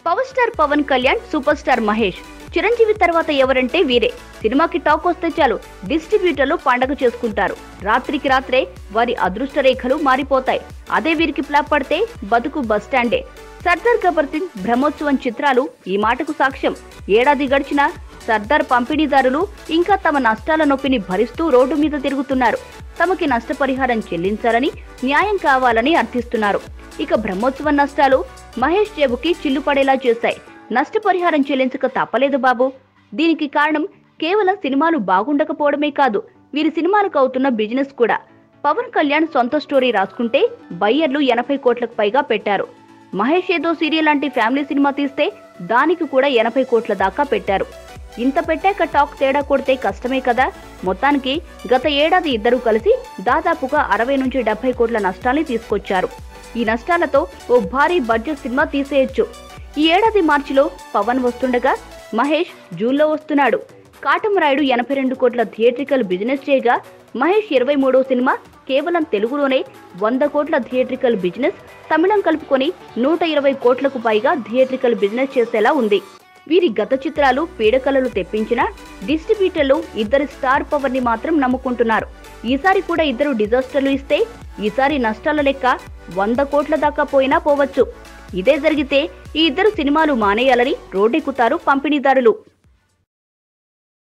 Power star Pawan Kalyan, super star Mahesh, Chiranjeevi తర్వాత ఎవరంటే వీరే. సినిమాకి టాక్ వస్తే చాలు డిస్ట్రిబ్యూటర్లు పండగ చేసుకుంటారు. రాత్రికి రాత్రే వారి అదృష్ట రేఖలు మారిపోతాయి. అదే వీరికి ఫ్లాప్ పడితే బతుకు బస్టాండే. సర్దార్ గబ్బర్ సింగ్, బ్రహ్మోత్సవం చిత్రాలు ఈ మాటకు సాక్ష్యం. ఏడాది గడిచినా సర్దార్ పంపిణీదారులు ఇంకా తమ నష్టాల నొప్పిని భరిస్తూ రోడ్డు మీద తిరుగుతున్నారు. తమకి నష్టపరిహారం చెల్లించాలని, న్యాయం కావాలని అర్థిస్తున్నారు. ఇక బ్రహ్మోత్సవం నష్టాలు మహేష్ జేబుకి చిల్లు పడేలా చేశాయి. నష్టపరిహారం చెల్లించక తప్పలేదు బాబు. దీనికి కారణం కేవలం సినిమాలు బాగుండకపోవడమే కాదు, వీరి సినిమాలకు అవుతున్న బిజినెస్ కూడా. పవన్ కళ్యాణ్ సొంత స్టోరీ రాసుకుంటే బయ్యర్లు 80 కోట్లకు పైగా పెట్టారు. మహేష్ ఏదో సీరియల్ లాంటి ఫ్యామిలీ సినిమా తీస్తే దానికి కూడా 80 కోట్ల దాకా పెట్టారు. ఇంత పెట్టాక టాక్ తేడా కొడితే కష్టమే కదా. మొత్తానికి గత ఏడాది ఇద్దరూ కలిసి దాదాపుగా 60 నుంచి 70 కోట్ల నష్టాల్ని తీసుకొచ్చారు. ఈ నష్టాలతో ఓ భారీ బడ్జెట్ సినిమా తీసేయొచ్చు. ఈ ఏడాది మార్చిలో పవన్ వస్తుండగా మహేష్ జూన్లో వస్తున్నాడు. కాటమరాయుడు 82 కోట్ల థియేట్రికల్ బిజినెస్ చేయగా, మహేష్ 23వ సినిమా కేవలం తెలుగులోనే 100 కోట్ల థియేట్రికల్ బిజినెస్, తమిళం కలుపుకొని 120 కోట్లకు పైగా థియేట్రికల్ బిజినెస్ చేసేలా ఉంది. వీరి గత చిత్రాలు పీడకలలు తెప్పించిన డిస్ట్రిబ్యూటర్లు ఇద్దరు స్టార్ పవర్ ని మాత్రం నమ్ముకుంటున్నారు. ఈసారి కూడా ఇద్దరు డిజాస్టర్లు ఇస్తే ఈసారి నష్టాల లెక్క 100 కోట్ల దాకా పోయినా పోవచ్చు. ఇదే జరిగితే ఈ ఇద్దరు సినిమాలు మానేయాలని రోడ్డెక్కుతారు పంపిణీదారులు.